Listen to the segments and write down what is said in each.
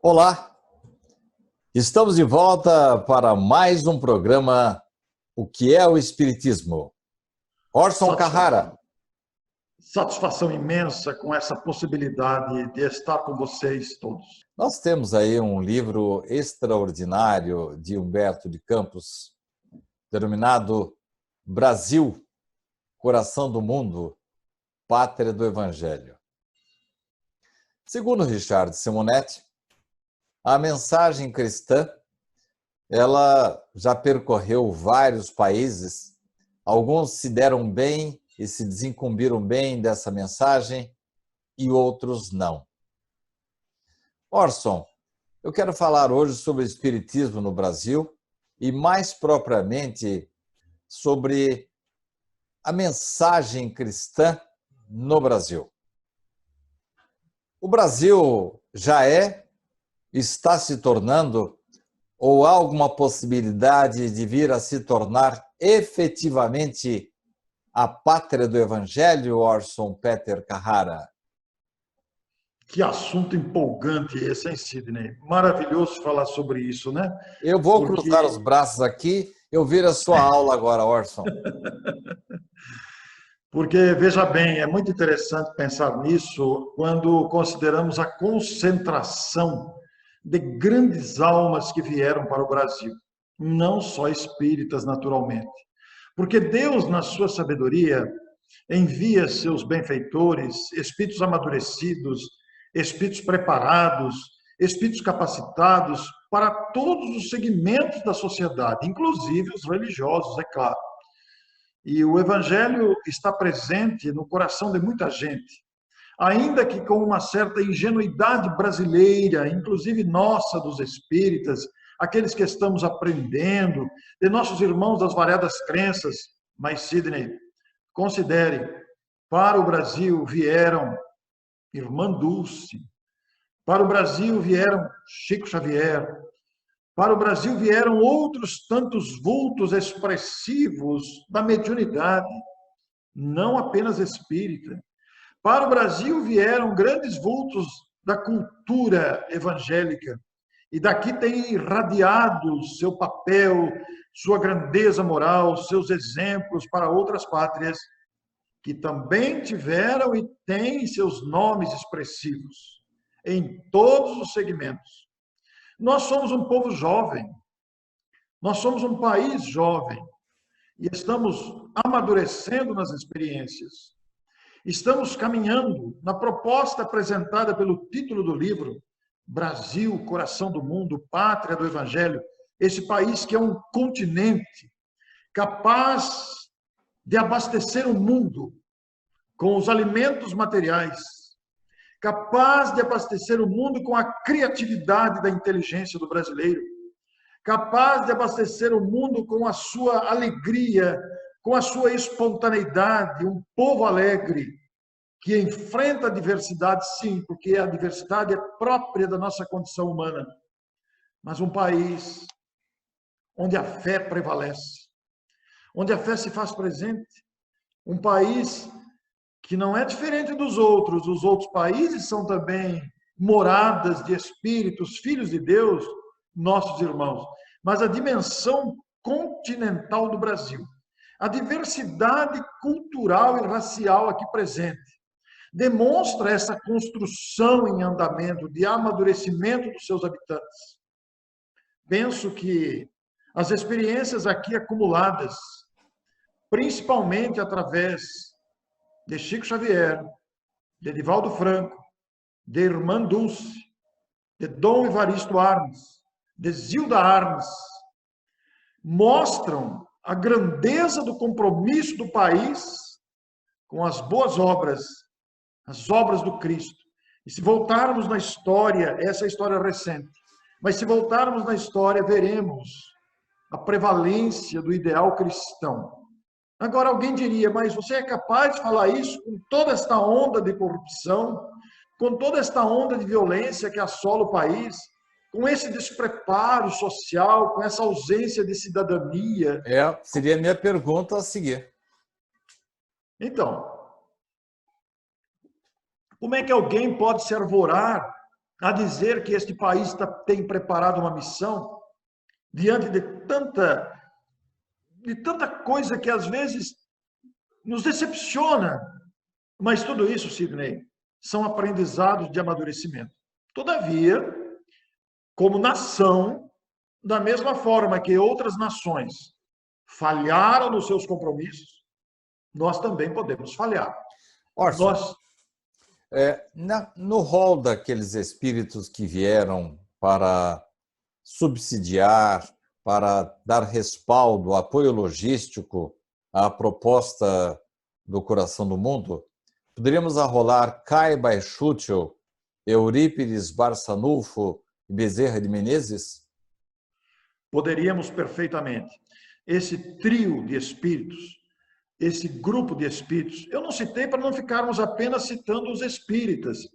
Olá, estamos de volta para mais um programa O que é o Espiritismo? Orson Carrara. Satisfação imensa com essa possibilidade de estar com vocês todos. Nós temos aí um livro extraordinário de Humberto de Campos, denominado Brasil, Coração do Mundo, Pátria do Evangelho. Segundo Richard Simonetti, a mensagem cristã, ela já percorreu vários países, alguns se deram bem e se desincumbiram bem dessa mensagem e outros não. Orson, eu quero falar hoje sobre o Espiritismo no Brasil e, mais propriamente, sobre a mensagem cristã no Brasil. O Brasil já está se tornando, ou há alguma possibilidade de vir a se tornar efetivamente a pátria do Evangelho, Orson Peter Carrara? Que assunto empolgante esse, hein, Sidney? Maravilhoso falar sobre isso, né? Eu vou cruzar os braços aqui, eu viro a sua aula agora, Orson. Porque, veja bem, é muito interessante pensar nisso quando consideramos a concentração de grandes almas que vieram para o Brasil, não só espíritas, naturalmente. Porque Deus, na sua sabedoria, envia seus benfeitores, espíritos amadurecidos, espíritos preparados, espíritos capacitados para todos os segmentos da sociedade, inclusive os religiosos, é claro. E o Evangelho está presente no coração de muita gente, ainda que com uma certa ingenuidade brasileira, inclusive nossa, dos espíritas, aqueles que estamos aprendendo, de nossos irmãos das variadas crenças. Mas, Sidney, considere, para o Brasil vieram Irmã Dulce, para o Brasil vieram Chico Xavier, para o Brasil vieram outros tantos vultos expressivos da mediunidade, não apenas espírita. Para o Brasil vieram grandes vultos da cultura evangélica, e daqui tem irradiado seu papel, sua grandeza moral, seus exemplos para outras pátrias, que também tiveram e têm seus nomes expressivos em todos os segmentos. Nós somos um povo jovem, nós somos um país jovem, e estamos amadurecendo nas experiências. Estamos caminhando na proposta apresentada pelo título do livro, Brasil, Coração do Mundo, Pátria do Evangelho, esse país que é um continente capaz de abastecer o mundo com os alimentos materiais, capaz de abastecer o mundo com a criatividade da inteligência do brasileiro, capaz de abastecer o mundo com a sua alegria, com a sua espontaneidade, um povo alegre, que enfrenta a diversidade, sim, porque a diversidade é própria da nossa condição humana, mas um país onde a fé prevalece, onde a fé se faz presente, um país que não é diferente dos outros. Os outros países são também moradas de espíritos, filhos de Deus, nossos irmãos. Mas a dimensão continental do Brasil, a diversidade cultural e racial aqui presente, demonstra essa construção em andamento de amadurecimento dos seus habitantes. Penso que as experiências aqui acumuladas, principalmente através de Chico Xavier, de Divaldo Franco, de Irmã Dulce, de Dom Evaristo Arnes, de Zilda Arnes, mostram a grandeza do compromisso do país com as boas obras, as obras do Cristo. E se voltarmos na história, essa é a história recente, mas se voltarmos na história, veremos a prevalência do ideal cristão. Agora, alguém diria, mas você é capaz de falar isso com toda esta onda de corrupção, com toda esta onda de violência que assola o país, com esse despreparo social, com essa ausência de cidadania? Seria a minha pergunta a seguir. Então, como é que alguém pode se arvorar a dizer que este país tem preparado uma missão diante de tanta coisa que às vezes nos decepciona. Mas tudo isso, Sidney, são aprendizados de amadurecimento. Todavia, como nação, da mesma forma que outras nações falharam nos seus compromissos, nós também podemos falhar. Orson, no rol daqueles espíritos que vieram para subsidiar, para dar respaldo, apoio logístico à proposta do Coração do Mundo, poderíamos arrolar Caiba Schutel, Eurípides Barçanufo e Bezerra de Menezes? Poderíamos perfeitamente. Esse trio de espíritos, esse grupo de espíritos, eu não citei para não ficarmos apenas citando os espíritas.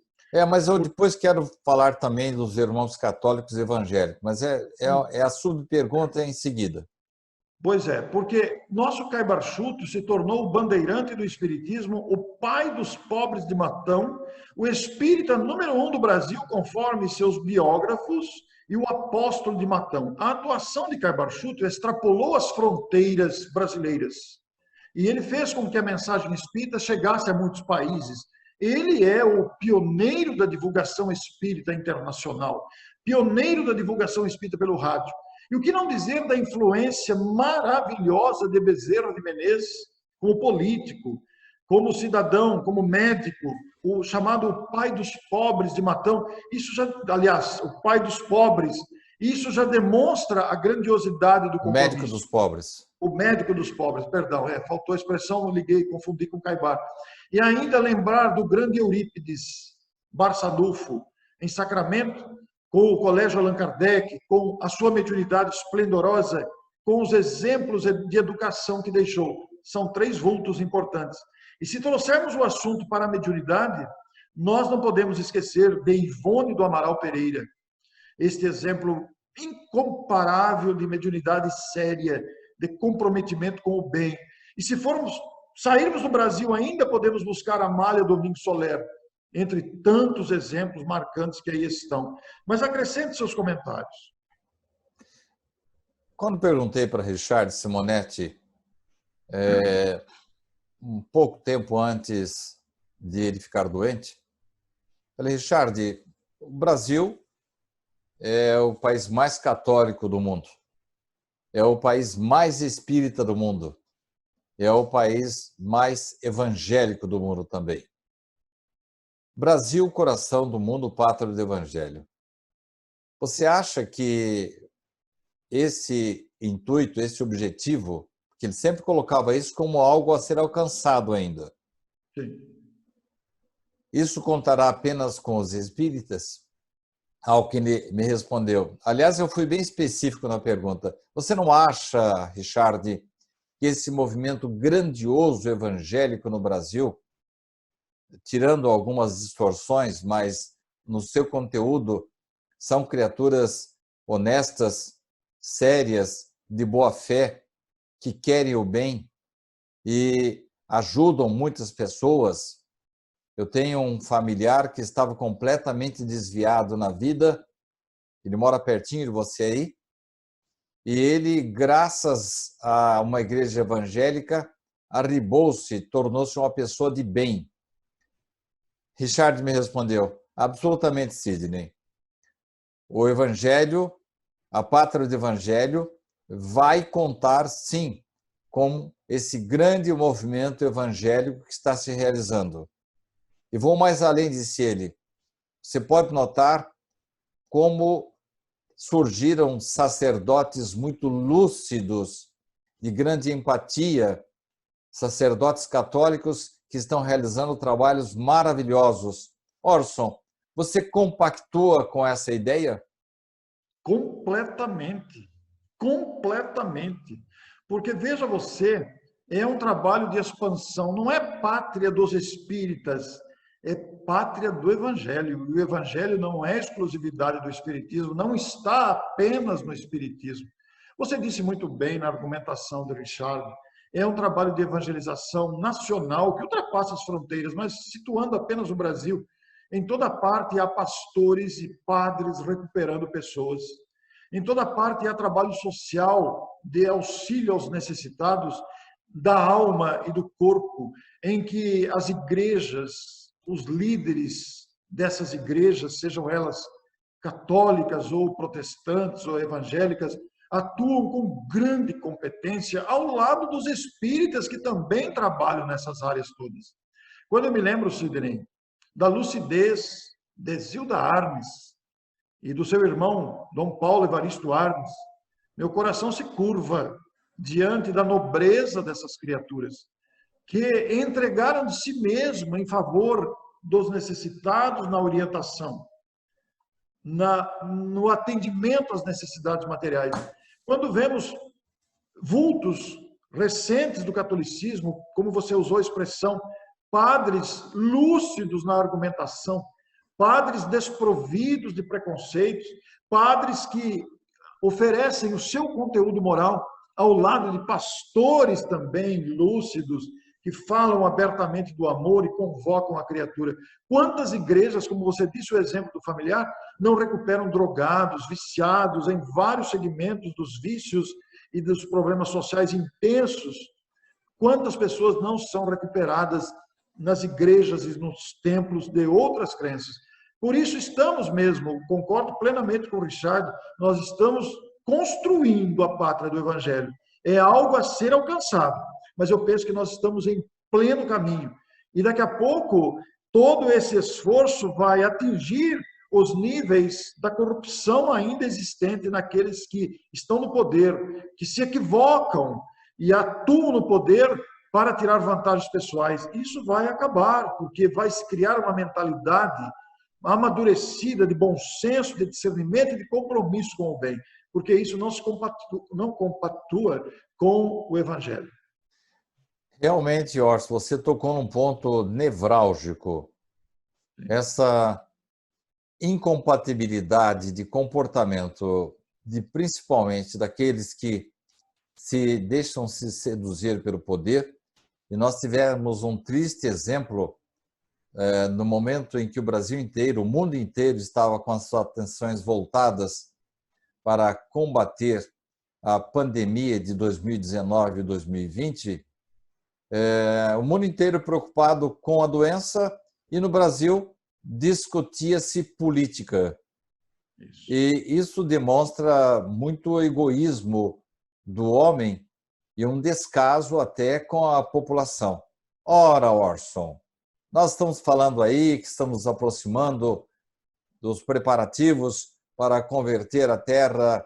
Mas eu depois quero falar também dos irmãos católicos evangélicos, mas é a subpergunta em seguida. Pois é, porque nosso Caiba Schutel se tornou o bandeirante do espiritismo, o pai dos pobres de Matão, o espírita número 1 do Brasil, conforme seus biógrafos, e o apóstolo de Matão. A atuação de Caiba Schutel extrapolou as fronteiras brasileiras. E ele fez com que a mensagem espírita chegasse a muitos países. Ele é o pioneiro da divulgação espírita internacional, pioneiro da divulgação espírita pelo rádio. E o que não dizer da influência maravilhosa de Bezerra de Menezes, como político, como cidadão, como médico, o chamado pai dos pobres de Matão. Isso já, aliás, o pai dos pobres, isso já demonstra a grandiosidade do compromisso. Médico dos pobres. O médico dos pobres, perdão, faltou a expressão, não liguei, confundi com Caibar. E ainda lembrar do grande Eurípides Barçanufo, em Sacramento, com o Colégio Allan Kardec, com a sua mediunidade esplendorosa, com os exemplos de educação que deixou. São 3 vultos importantes. E se trouxermos o assunto para a mediunidade, nós não podemos esquecer de Ivone do Amaral Pereira, este exemplo incomparável de mediunidade séria, de comprometimento com o bem. E se sairmos do Brasil, ainda podemos buscar Amália Domingos Soler, entre tantos exemplos marcantes que aí estão. Mas acrescente seus comentários. Quando perguntei para Richard Simonetti, um pouco tempo antes de ele ficar doente, falei, Richard, o Brasil é o país mais católico do mundo, é o país mais espírita do mundo, é o país mais evangélico do mundo também. Brasil, coração do mundo, pátria do evangelho. Você acha que esse intuito, esse objetivo, que ele sempre colocava isso como algo a ser alcançado ainda, Sim. Isso contará apenas com os espíritas? Ao que ele me respondeu. Aliás, eu fui bem específico na pergunta. Você não acha, Richard, que esse movimento grandioso evangélico no Brasil, tirando algumas distorções, mas no seu conteúdo, são criaturas honestas, sérias, de boa fé, que querem o bem e ajudam muitas pessoas? Eu tenho um familiar que estava completamente desviado na vida, ele mora pertinho de você aí, e ele, graças a uma igreja evangélica, arribou-se, tornou-se uma pessoa de bem. Richard me respondeu, absolutamente, Sidney. O evangelho, a pátria do evangelho, vai contar, sim, com esse grande movimento evangélico que está se realizando. E vou mais além, disse ele. Você pode notar como surgiram sacerdotes muito lúcidos, de grande empatia, sacerdotes católicos que estão realizando trabalhos maravilhosos. Orson, você compactua com essa ideia? Completamente. Completamente. Porque, veja você, é um trabalho de expansão, não é pátria dos espíritas, é pátria do Evangelho. E o Evangelho não é exclusividade do Espiritismo, não está apenas no Espiritismo. Você disse muito bem na argumentação do Richard, é um trabalho de evangelização nacional que ultrapassa as fronteiras, mas situando apenas o Brasil. Em toda parte há pastores e padres recuperando pessoas. Em toda parte há trabalho social de auxílio aos necessitados da alma e do corpo, em que as igrejas, os líderes dessas igrejas, sejam elas católicas ou protestantes ou evangélicas, atuam com grande competência ao lado dos espíritas que também trabalham nessas áreas todas. Quando eu me lembro, Sidney, da lucidez de Zilda Arnes e do seu irmão, Dom Paulo Evaristo Arnes, meu coração se curva diante da nobreza dessas criaturas, que entregaram de si mesmo em favor dos necessitados na orientação, no atendimento às necessidades materiais. Quando vemos vultos recentes do catolicismo, como você usou a expressão, padres lúcidos na argumentação, padres desprovidos de preconceitos, padres que oferecem o seu conteúdo moral ao lado de pastores também lúcidos, que falam abertamente do amor e convocam a criatura. Quantas igrejas, como você disse o exemplo do familiar, não recuperam drogados, viciados em vários segmentos dos vícios e dos problemas sociais intensos? Quantas pessoas não são recuperadas nas igrejas e nos templos de outras crenças? Por isso estamos mesmo, concordo plenamente com o Richard, nós estamos construindo a pátria do Evangelho. É algo a ser alcançado, mas eu penso que nós estamos em pleno caminho. E daqui a pouco, todo esse esforço vai atingir os níveis da corrupção ainda existente naqueles que estão no poder, que se equivocam e atuam no poder para tirar vantagens pessoais. Isso vai acabar, porque vai se criar uma mentalidade amadurecida de bom senso, de discernimento e de compromisso com o bem, porque isso não compactua com o Evangelho. Realmente, Orson, você tocou num ponto nevrálgico. Essa incompatibilidade de comportamento, principalmente daqueles que se deixam se seduzir pelo poder. E nós tivemos um triste exemplo no momento em que o Brasil inteiro, o mundo inteiro estava com as suas atenções voltadas para combater a pandemia de 2019 e 2020, o mundo inteiro preocupado com a doença e no Brasil discutia-se política. E isso demonstra muito egoísmo do homem e um descaso até com a população. Ora, Orson, nós estamos falando aí que estamos nos aproximando dos preparativos para converter a Terra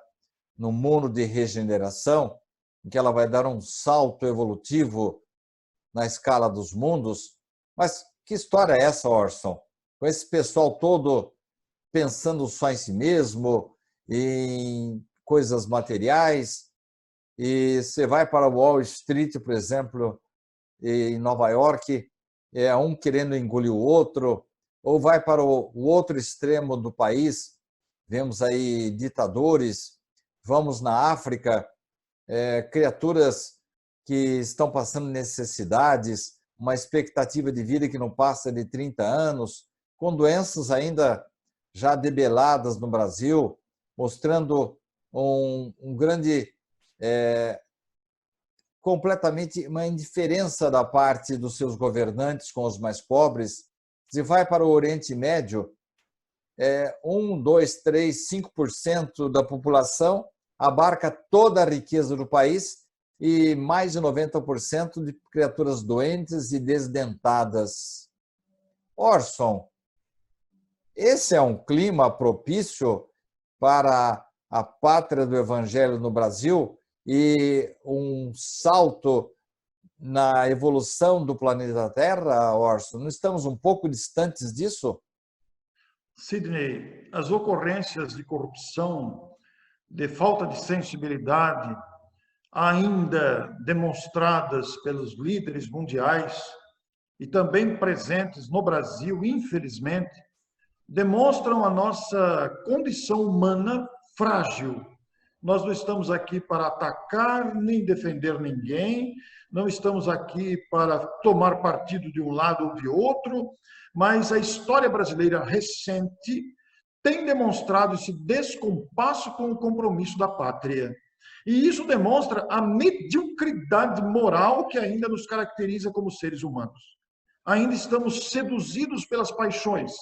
num mundo de regeneração, em que ela vai dar um salto evolutivo na escala dos mundos. Mas que história é essa, Orson? Com esse pessoal todo pensando só em si mesmo, em coisas materiais, e você vai para Wall Street, por exemplo, em Nova York, um querendo engolir o outro, ou vai para o outro extremo do país, vemos aí ditadores, vamos na África, criaturas que estão passando necessidades, uma expectativa de vida que não passa de 30 anos, com doenças ainda já debeladas no Brasil, mostrando um grande, completamente uma indiferença da parte dos seus governantes com os mais pobres. Se vai para o Oriente Médio, 1, 2, 3, 5% da população abarca toda a riqueza do país e mais de 90% de criaturas doentes e desdentadas. Orson, esse é um clima propício para a pátria do Evangelho no Brasil e um salto na evolução do planeta Terra, Orson? Não estamos um pouco distantes disso? Sidney, as ocorrências de corrupção, de falta de sensibilidade, ainda demonstradas pelos líderes mundiais e também presentes no Brasil, infelizmente, demonstram a nossa condição humana frágil Nós não estamos aqui para atacar nem defender ninguém, não estamos aqui para tomar partido de um lado ou de outro, mas a história brasileira recente tem demonstrado esse descompasso com o compromisso da pátria. E isso demonstra a mediocridade moral que ainda nos caracteriza como seres humanos. Ainda estamos seduzidos pelas paixões,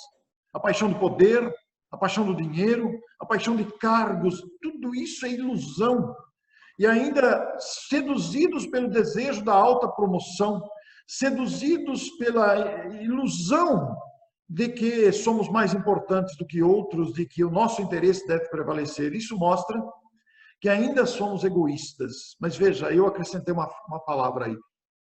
a paixão do poder, a paixão do dinheiro, a paixão de cargos, tudo isso é ilusão. E ainda seduzidos pelo desejo da alta promoção, seduzidos pela ilusão de que somos mais importantes do que outros, de que o nosso interesse deve prevalecer. Isso mostra que ainda somos egoístas. Mas veja, eu acrescentei uma palavra aí.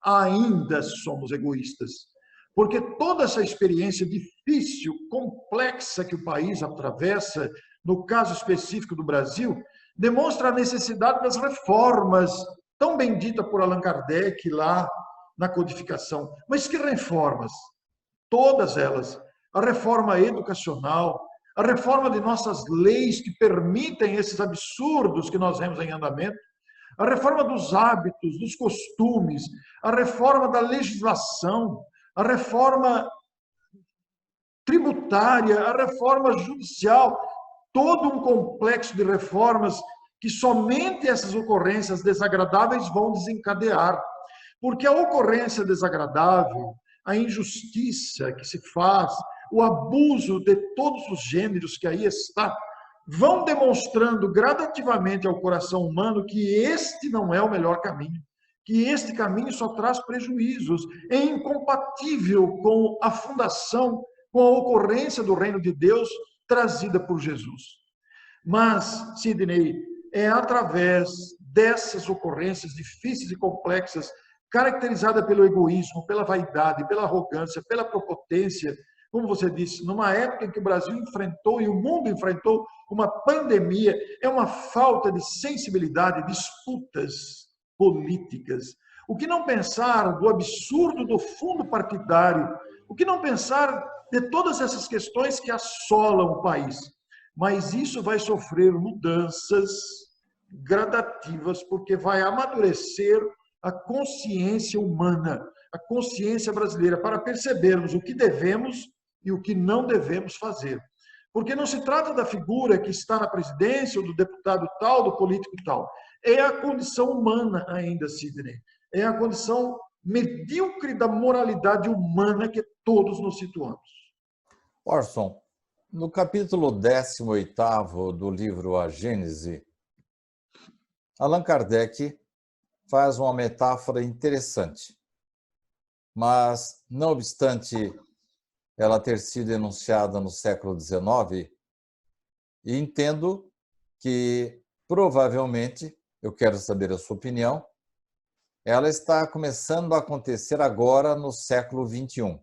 Ainda somos egoístas. Porque toda essa experiência difícil, complexa que o país atravessa, no caso específico do Brasil, demonstra a necessidade das reformas, tão bendita por Allan Kardec lá na codificação. Mas que reformas? Todas elas. A reforma educacional, a reforma de nossas leis que permitem esses absurdos que nós vemos em andamento, a reforma dos hábitos, dos costumes, a reforma da legislação, a reforma tributária, a reforma judicial, todo um complexo de reformas que somente essas ocorrências desagradáveis vão desencadear. Porque a ocorrência desagradável, a injustiça que se faz, o abuso de todos os gêneros que aí está, vão demonstrando gradativamente ao coração humano que este não é o melhor caminho, que este caminho só traz prejuízos, é incompatível com a fundação, com a ocorrência do reino de Deus trazida por Jesus. Mas, Sidney, é através dessas ocorrências difíceis e complexas, caracterizada pelo egoísmo, pela vaidade, pela arrogância, pela prepotência, como você disse, numa época em que o Brasil enfrentou e o mundo enfrentou uma pandemia, é uma falta de sensibilidade, disputas políticas. O que não pensar do absurdo do fundo partidário? O que não pensar de todas essas questões que assolam o país? Mas isso vai sofrer mudanças gradativas, porque vai amadurecer a consciência humana, a consciência brasileira, para percebermos o que devemos e o que não devemos fazer. Porque não se trata da figura que está na presidência, ou do deputado tal, do político tal. É a condição humana ainda, Sidney. É a condição medíocre da moralidade humana que todos nos situamos. Orson, no capítulo 18º do livro A Gênese, Allan Kardec faz uma metáfora interessante, mas, não obstante ela ter sido enunciada no século XIX, e entendo que, provavelmente, eu quero saber a sua opinião, ela está começando a acontecer agora no século XXI.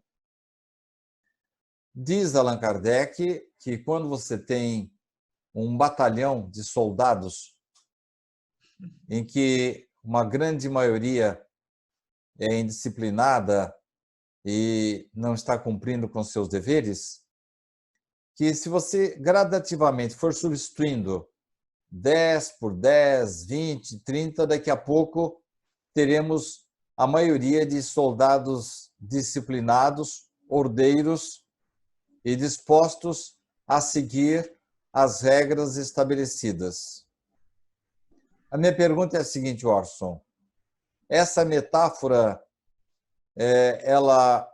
Diz Allan Kardec que quando você tem um batalhão de soldados em que uma grande maioria é indisciplinada e não está cumprindo com seus deveres, que se você gradativamente for substituindo 10 por 10, 20, 30, daqui a pouco teremos a maioria de soldados disciplinados, ordeiros e dispostos a seguir as regras estabelecidas. A minha pergunta é a seguinte, Orson. Essa metáfora, ela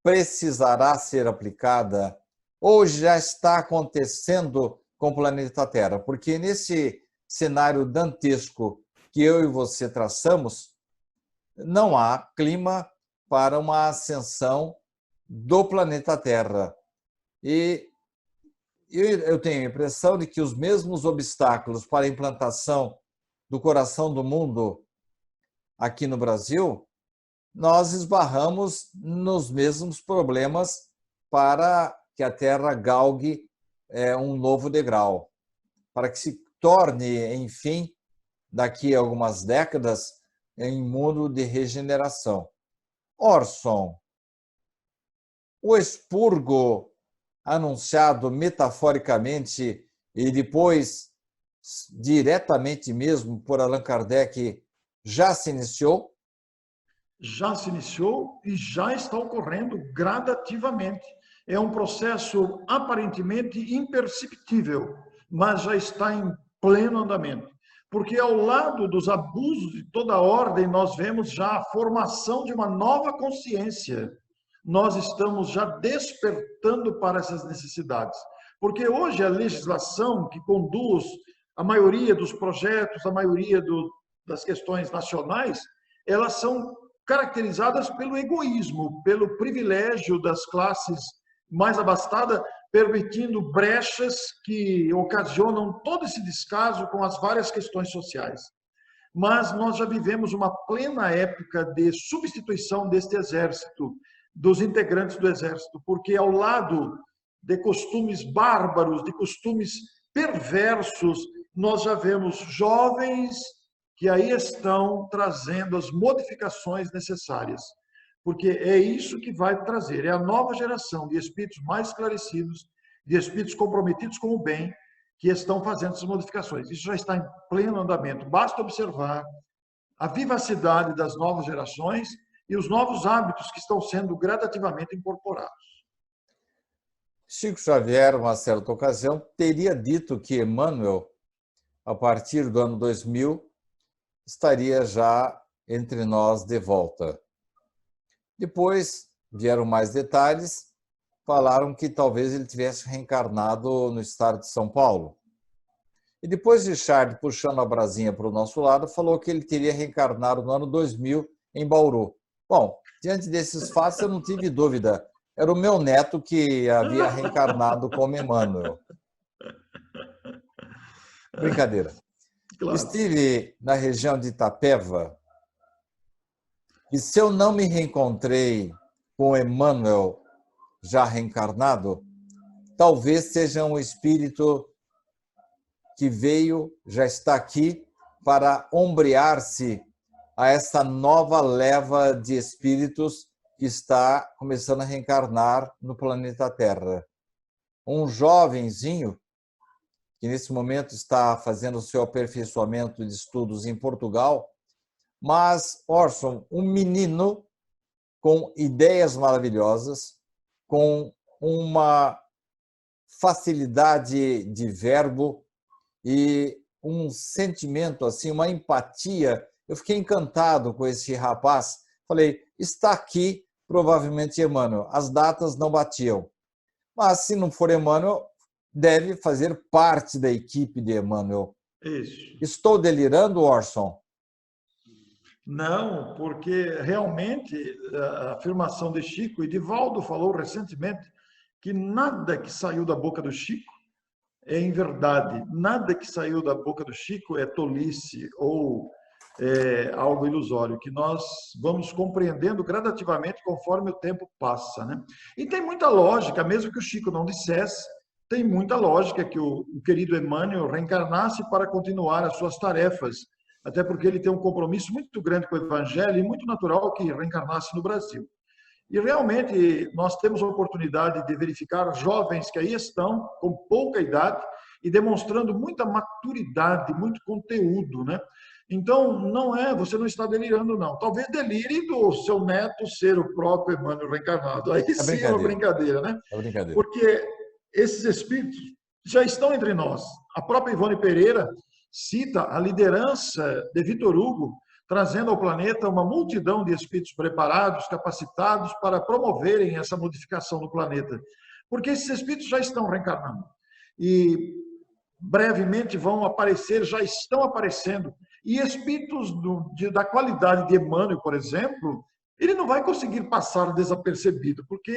precisará ser aplicada ou já está acontecendo com o planeta Terra? Porque nesse cenário dantesco que eu e você traçamos, não há clima para uma ascensão do planeta Terra. E eu tenho a impressão de que os mesmos obstáculos para a implantação do coração do mundo aqui no Brasil, nós esbarramos nos mesmos problemas para que a Terra galgue um novo degrau, para que se torne, enfim, daqui a algumas décadas, em mundo de regeneração. Orson, o expurgo anunciado metaforicamente e depois diretamente mesmo por Allan Kardec, já se iniciou? Já se iniciou e já está ocorrendo gradativamente. É um processo aparentemente imperceptível, mas já está em pleno andamento. Porque ao lado dos abusos de toda ordem, nós vemos já a formação de uma nova consciência. Nós estamos já despertando para essas necessidades. Porque hoje a legislação que conduz a maioria dos projetos, a maioria das questões nacionais, elas são caracterizadas pelo egoísmo, pelo privilégio das classes mais abastadas, permitindo brechas que ocasionam todo esse descaso com as várias questões sociais. Mas nós já vivemos uma plena época de substituição deste exército, dos integrantes do exército, porque ao lado de costumes bárbaros, de costumes perversos, nós já vemos jovens que aí estão trazendo as modificações necessárias, porque é isso que vai trazer, é a nova geração de espíritos mais esclarecidos, de espíritos comprometidos com o bem, que estão fazendo essas modificações. Isso já está em pleno andamento. Basta observar a vivacidade das novas gerações e os novos hábitos que estão sendo gradativamente incorporados. Chico Xavier, uma certa ocasião, teria dito que Emmanuel, a partir do ano 2000, estaria já entre nós de volta. Depois vieram mais detalhes, falaram que talvez ele tivesse reencarnado no estado de São Paulo. E depois Richard, puxando a brasinha para o nosso lado, falou que ele teria reencarnado no ano 2000 em Bauru. Bom, diante desses fatos eu não tive dúvida. Era o meu neto que havia reencarnado como Emmanuel. Brincadeira. Claro. Estive na região de Itapeva e se eu não me reencontrei com Emmanuel já reencarnado, talvez seja um espírito que veio, já está aqui para ombrear-se a essa nova leva de espíritos que está começando a reencarnar no planeta Terra. Um jovenzinho que nesse momento está fazendo o seu aperfeiçoamento de estudos em Portugal, mas, Orson, um menino com ideias maravilhosas, com uma facilidade de verbo e um sentimento, assim, uma empatia. Eu fiquei encantado com esse rapaz. Falei, está aqui provavelmente Emmanuel. As datas não batiam. Mas, se não for Emmanuel, deve fazer parte da equipe de Emmanuel. Isso. Estou delirando, Orson? Não, porque realmente a afirmação de Chico, e Divaldo falou recentemente, que nada que saiu da boca do Chico é em verdade, nada que saiu da boca do Chico é tolice ou algo ilusório, que nós vamos compreendendo gradativamente conforme o tempo passa, né? E tem muita lógica, mesmo que o Chico não dissesse, tem muita lógica que o querido Emmanuel reencarnasse para continuar as suas tarefas, até porque ele tem um compromisso muito grande com o Evangelho e muito natural que reencarnasse no Brasil. E realmente nós temos a oportunidade de verificar jovens que aí estão com pouca idade e demonstrando muita maturidade, muito conteúdo, né? Então, você não está delirando, não. Talvez delire do seu neto ser o próprio Emmanuel reencarnado. Aí sim é uma brincadeira, né? É brincadeira. Porque esses espíritos já estão entre nós. A própria Ivone Pereira cita a liderança de Vitor Hugo, trazendo ao planeta uma multidão de espíritos preparados, capacitados para promoverem essa modificação do planeta. Porque esses espíritos já estão reencarnando. E brevemente vão aparecer, já estão aparecendo. E espíritos da qualidade de Emmanuel, por exemplo, ele não vai conseguir passar desapercebido, porque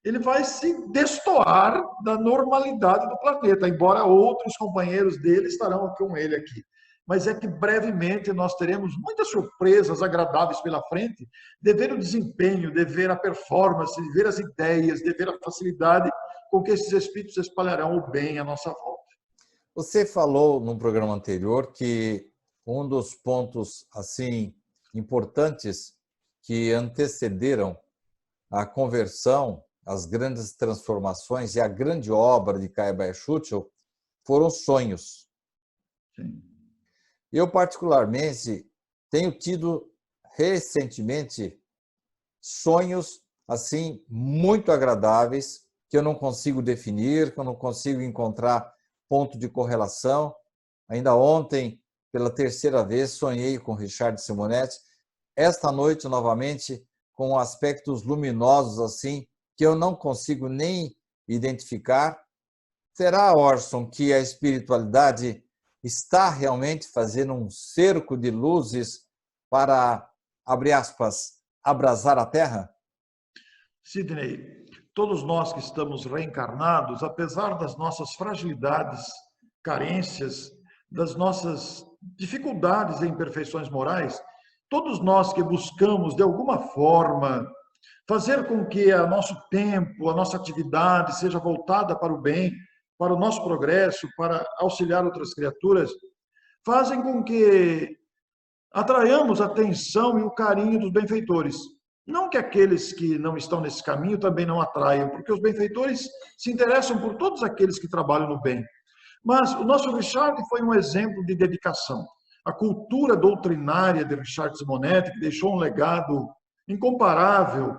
ele vai se destoar da normalidade do planeta, embora outros companheiros dele estarão com ele aqui. Mas é que brevemente nós teremos muitas surpresas agradáveis pela frente, de ver o desempenho, de ver a performance, de ver as ideias, de ver a facilidade com que esses espíritos espalharão o bem à nossa volta. Você falou no programa anterior que um dos pontos assim importantes que antecederam a conversão, as grandes transformações e a grande obra de Caiba Schutel foram sonhos. Sim. Eu, particularmente, tenho tido recentemente sonhos assim muito agradáveis que eu não consigo definir, que eu não consigo encontrar ponto de correlação. Ainda ontem, pela terceira vez, sonhei com Richard Simonetti. Esta noite, novamente, com aspectos luminosos assim, que eu não consigo nem identificar. Será, Orson, que a espiritualidade está realmente fazendo um cerco de luzes para, abre aspas, abrasar a Terra? Sidney, todos nós que estamos reencarnados, apesar das nossas fragilidades, carências, das nossas dificuldades e imperfeições morais, todos nós que buscamos, de alguma forma, fazer com que o nosso tempo, a nossa atividade seja voltada para o bem, para o nosso progresso, para auxiliar outras criaturas, fazem com que atraiamos a atenção e o carinho dos benfeitores. Não que aqueles que não estão nesse caminho também não atraiam, porque os benfeitores se interessam por todos aqueles que trabalham no bem. Mas o nosso Richard foi um exemplo de dedicação. A cultura doutrinária de Richard Simonetti, que deixou um legado incomparável,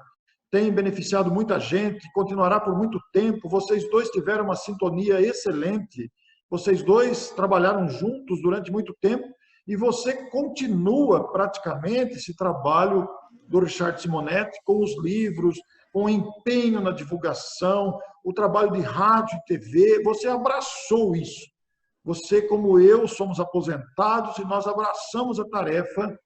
tem beneficiado muita gente, continuará por muito tempo. Vocês dois tiveram uma sintonia excelente, vocês dois trabalharam juntos durante muito tempo, e você continua praticamente esse trabalho do Richard Simonetti com os livros, com o empenho na divulgação, o trabalho de rádio e TV, você abraçou isso. Você, como eu, somos aposentados e nós abraçamos a tarefa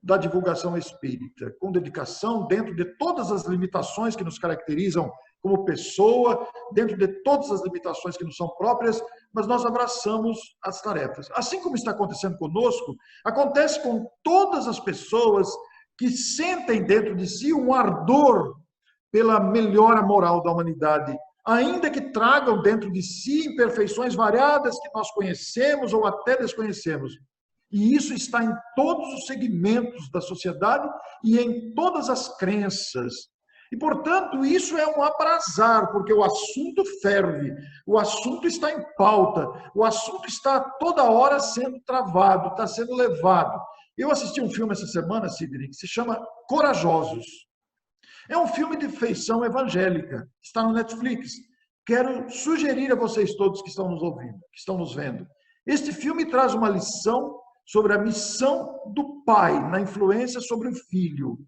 da divulgação espírita, com dedicação, dentro de todas as limitações que nos caracterizam como pessoa, dentro de todas as limitações que nos são próprias, mas nós abraçamos as tarefas. Assim como está acontecendo conosco, acontece com todas as pessoas que sentem dentro de si um ardor pela melhora moral da humanidade, ainda que tragam dentro de si imperfeições variadas que nós conhecemos ou até desconhecemos. E isso está em todos os segmentos da sociedade e em todas as crenças. E, portanto, isso é um abrasar, porque o assunto ferve, o assunto está em pauta, o assunto está toda hora sendo travado, está sendo levado. Eu assisti um filme essa semana, Sidney, que se chama Corajosos. É um filme de feição evangélica, está no Netflix. Quero sugerir a vocês todos que estão nos ouvindo, que estão nos vendo. Este filme traz uma lição sobre a missão do pai na influência sobre o filho.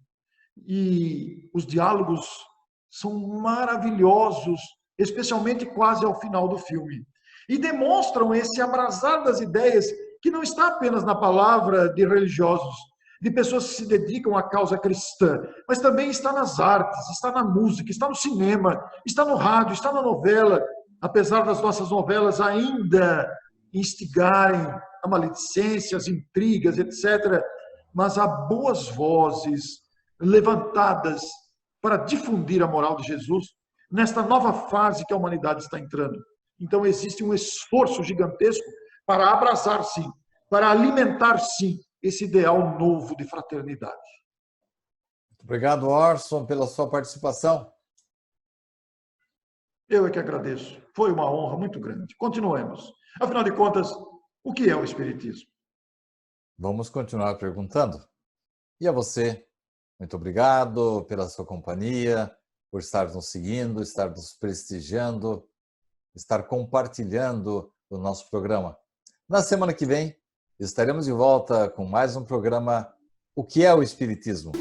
E os diálogos são maravilhosos, especialmente quase ao final do filme. E demonstram esse abrasar das ideias que não está apenas na palavra de religiosos, de pessoas que se dedicam à causa cristã, mas também está nas artes, está na música, está no cinema, está no rádio, está na novela, apesar das nossas novelas ainda instigarem a maledicência, as intrigas, etc. Mas há boas vozes levantadas para difundir a moral de Jesus nesta nova fase que a humanidade está entrando. Então existe um esforço gigantesco para abraçar, sim, para alimentar, sim, esse ideal novo de fraternidade. Muito obrigado, Orson, pela sua participação. Eu é que agradeço. Foi uma honra muito grande. Continuemos. Afinal de contas, o que é o Espiritismo? Vamos continuar perguntando. E a você, muito obrigado pela sua companhia, por estar nos seguindo, estar nos prestigiando, estar compartilhando o nosso programa. Na semana que vem, estaremos de volta com mais um programa O que é o Espiritismo?